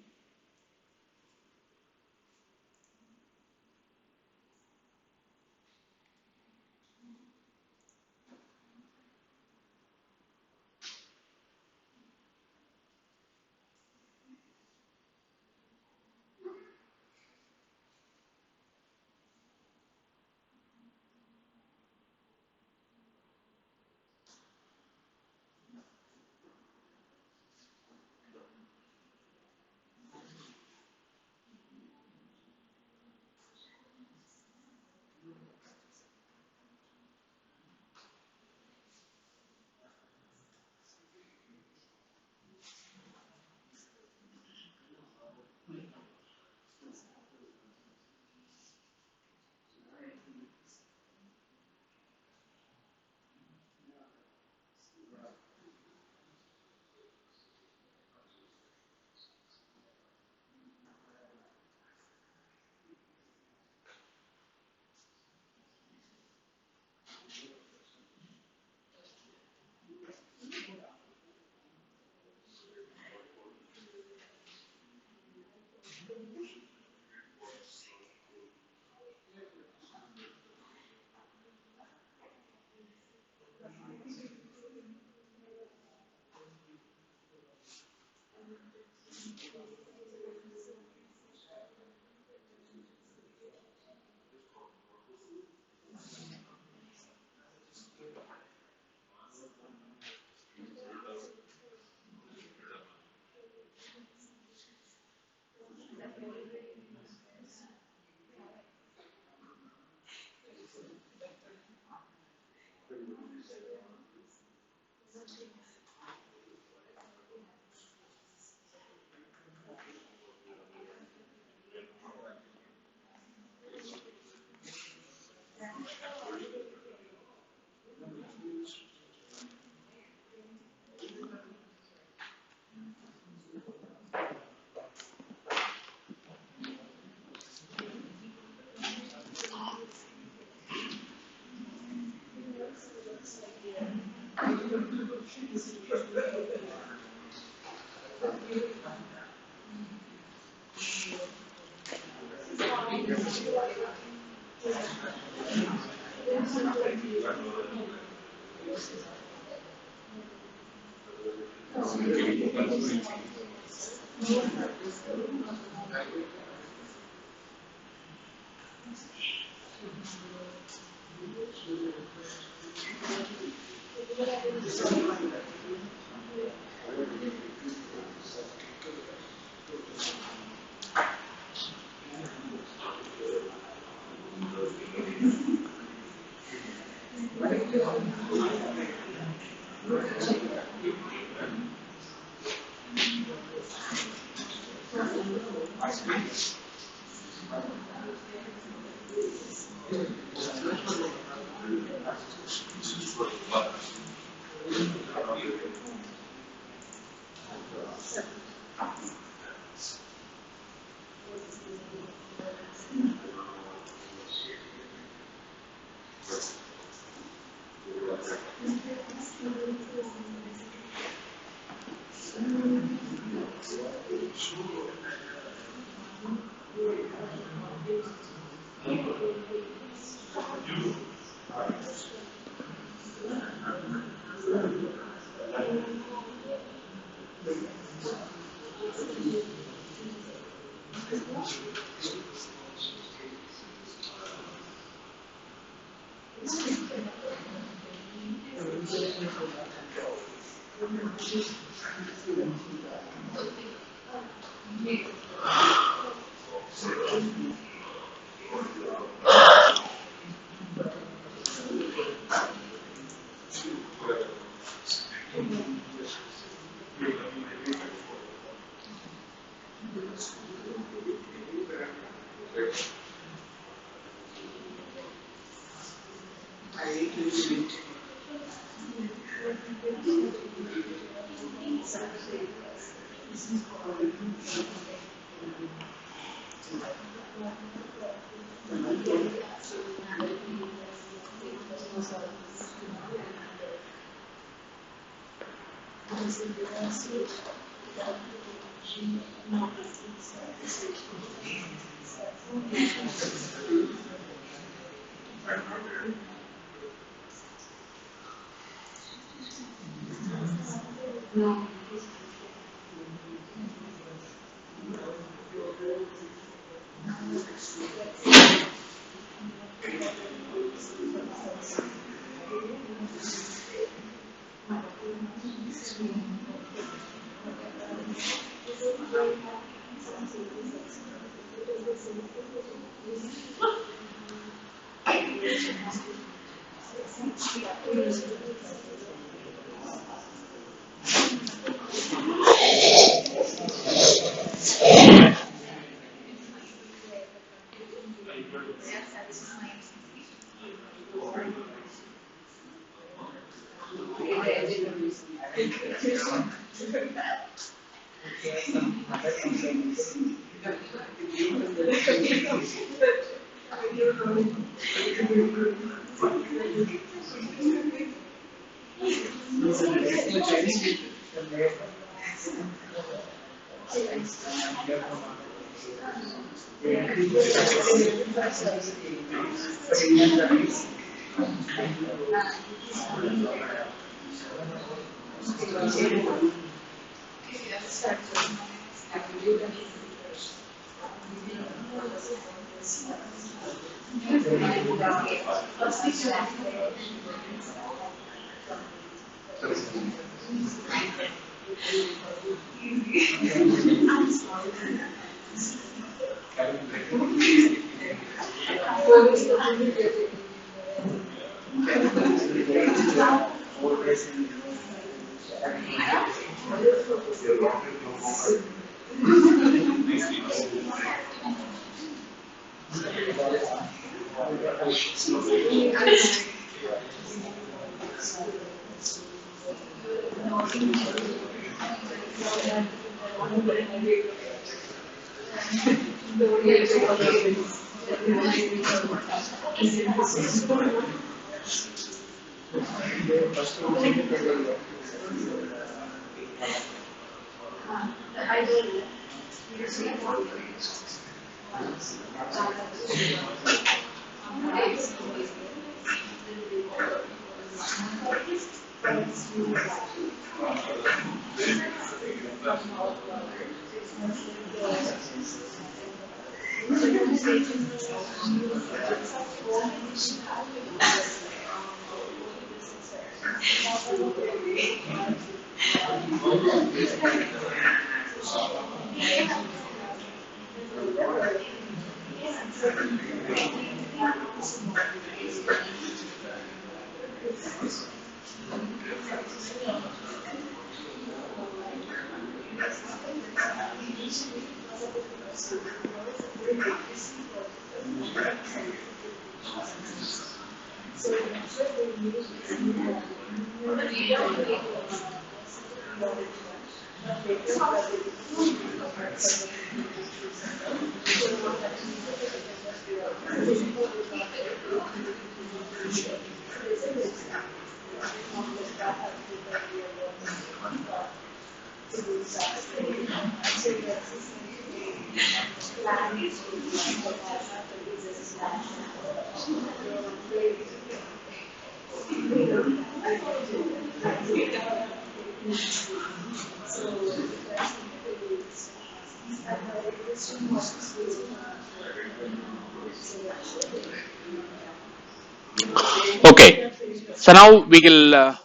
[SPEAKER 1] Okay. So now we will.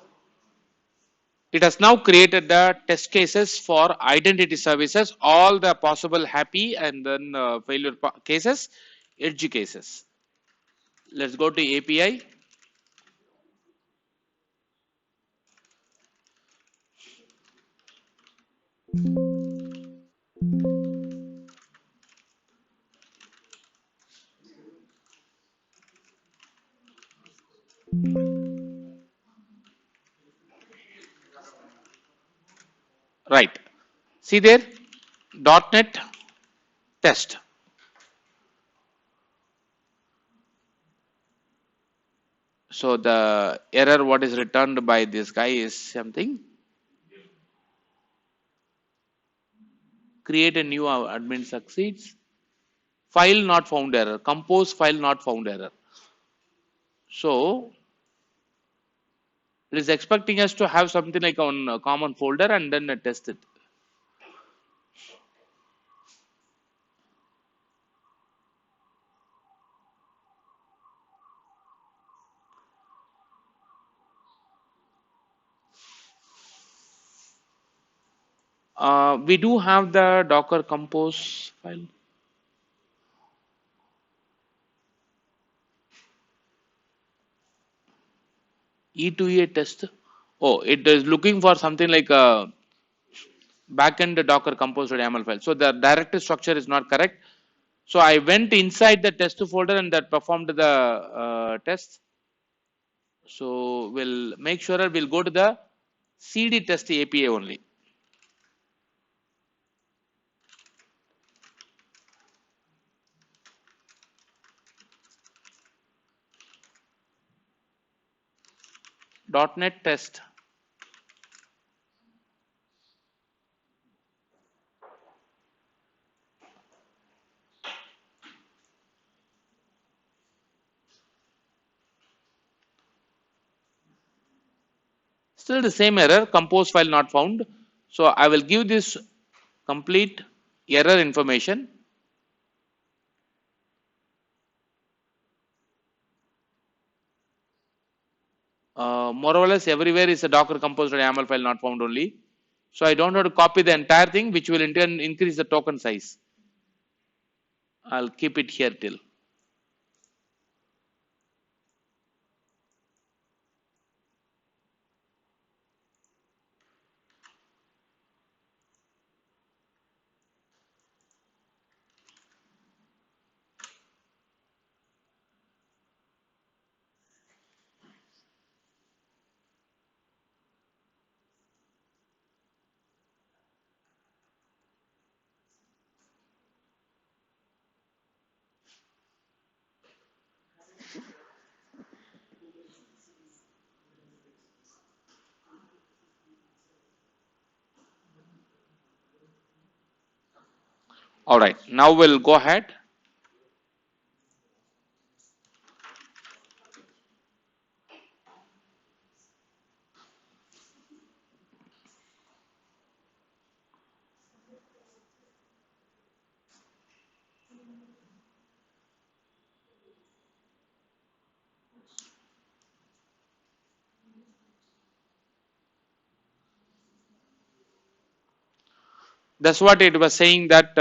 [SPEAKER 1] It has now created the test cases for identity services, all the possible happy and then failure cases, edge cases. Let's go to API. Right. See there, .NET test. So the error what is returned by this guy is something. Create a new admin succeeds. File not found error. Compose file not found error. So it is expecting us to have something like on a common folder and then test it. We do have the Docker compose file. E2E test. Oh, it is looking for something like a backend Docker compose.yaml file. So the directory structure is not correct. So I went inside the test folder and that performed the test. So we'll make sure that we'll go to the CD test API only. .NET test. Still the same error, compose file not found. So I will give this complete error information. More or less everywhere is a Docker compose.yaml file not found only. So I don't have to copy the entire thing, which will in turn increase the token size. I'll keep it here till. All right, now we'll go ahead. That's what it was saying that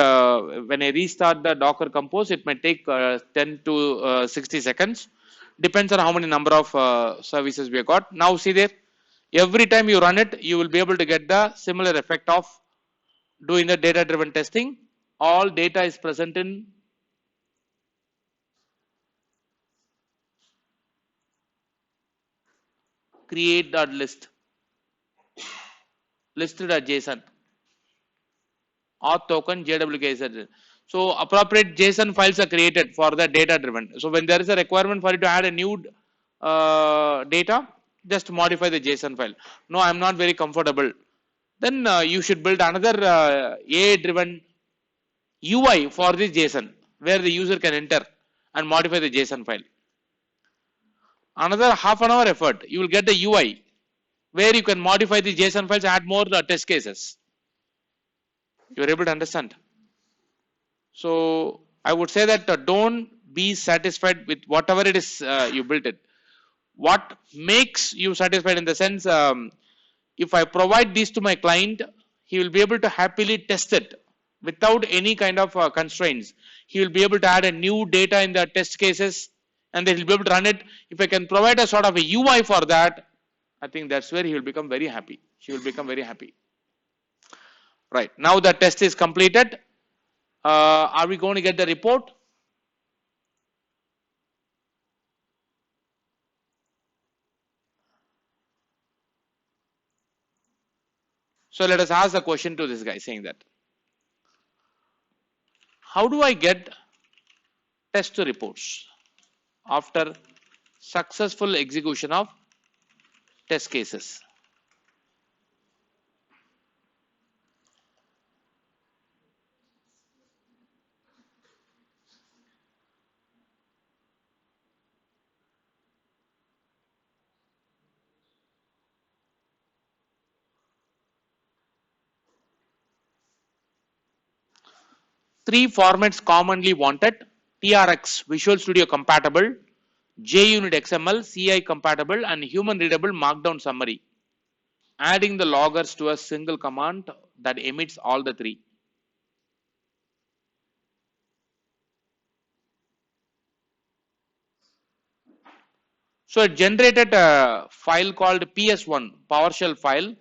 [SPEAKER 1] when I restart the Docker compose, it may take 10 to 60 seconds. Depends on how many number of services we have got. Now see there, every time you run it, you will be able to get the similar effect of doing the data driven testing. All data is present in create.list, list.json, auth token, JWK. So appropriate JSON files are created for the data driven. So when there is a requirement for you to add a new data, just modify the JSON file. No, I'm not very comfortable. then you should build another AI driven UI for this JSON where the user can enter and modify the JSON file. Another half an hour effort, you will get the UI where you can modify the JSON files, add more test cases. You are able to understand. So I would say that don't be satisfied with whatever it is you built it. What makes you satisfied in the sense, if I provide this to my client, he will be able to happily test it without any kind of constraints. He will be able to add a new data in the test cases and then he'll be able to run it. If I can provide a sort of a UI for that, I think that's where he will become very happy. She will become very happy. Right. Now the test is completed. Are we going to get the report? So let us ask the question to this guy saying that, how do I get test reports after successful execution of test cases? Three formats commonly wanted: TRX, Visual Studio compatible; JUnit XML, CI compatible; and human readable markdown summary. Adding the loggers to a single command that emits all the three. So it generated a file called PS1 PowerShell file,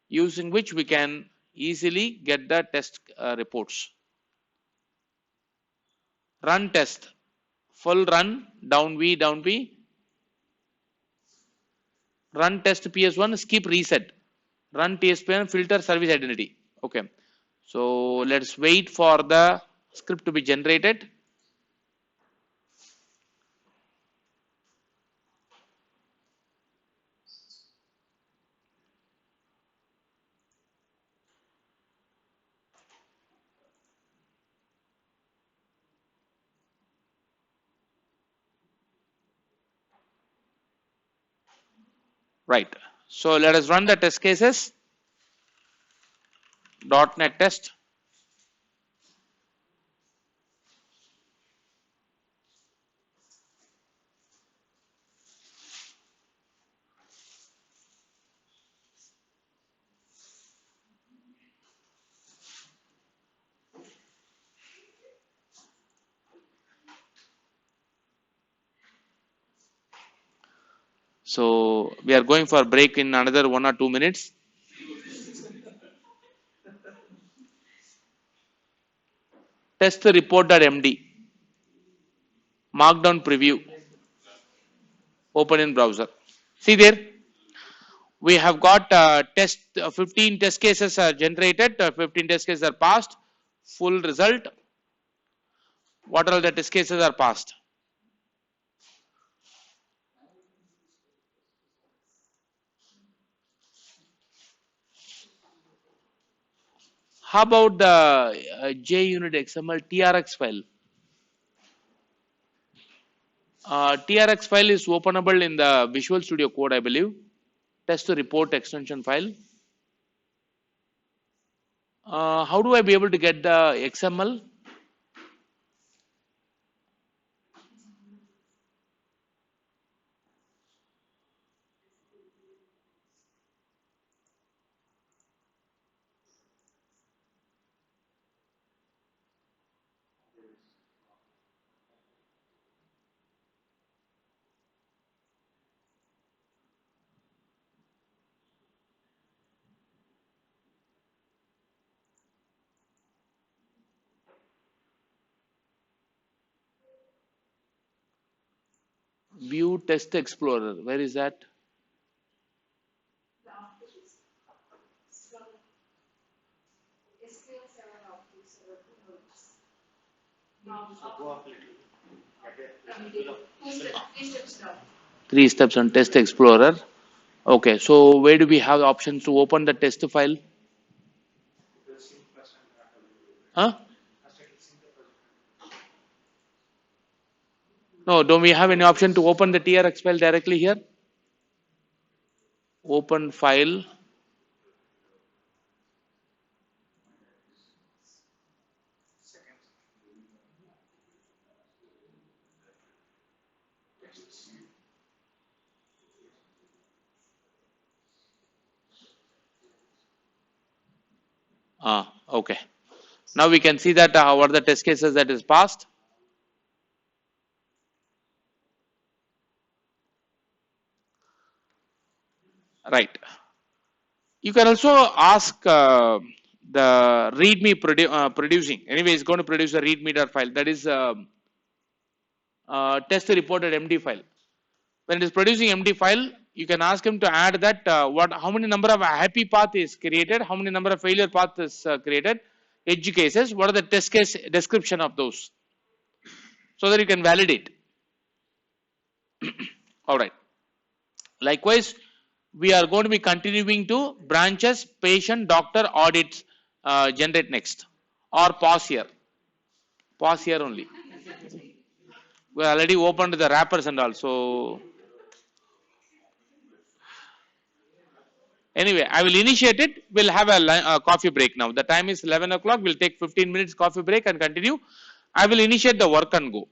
[SPEAKER 1] using which we can easily get the test reports. Run test, full run, down V, run test PS1, skip reset, run TSPN, filter service identity. Okay, so let's wait for the script to be generated. Right, so let us run the test cases. .NET test. So we are going for a break in another 1 or 2 minutes. Test report.md, markdown preview, open in browser. See there, we have got 15 test cases are generated, 15 test cases are passed, full result. What are the test cases are passed? How about the JUnit XML TRX file? TRX file is openable in the Visual Studio Code, I believe. Test report extension file. How do I be able to get the XML? View test explorer. Where is that? Three steps on test explorer. Okay, so where do we have options to open the test file? Huh? No, don't we have any option to open the TRX file directly here? Open file. Okay. Now we can see that what are the test cases that is passed. Right. You can also ask the readme producing. Anyway, it's going to produce a readme file. That is test reported MD file. When it is producing MD file, you can ask him to add that how many number of happy path is created, how many number of failure path is created, edge cases, what are the test case description of those, so that you can validate. All right. Likewise, we are going to be continuing to branches, patient, doctor, audits, generate next, or pause here. Pause here only. We already opened the wrappers and all. So anyway, I will initiate it. We'll have a coffee break now. The time is 11 o'clock. We'll take 15 minutes coffee break and continue. I will initiate the work and go.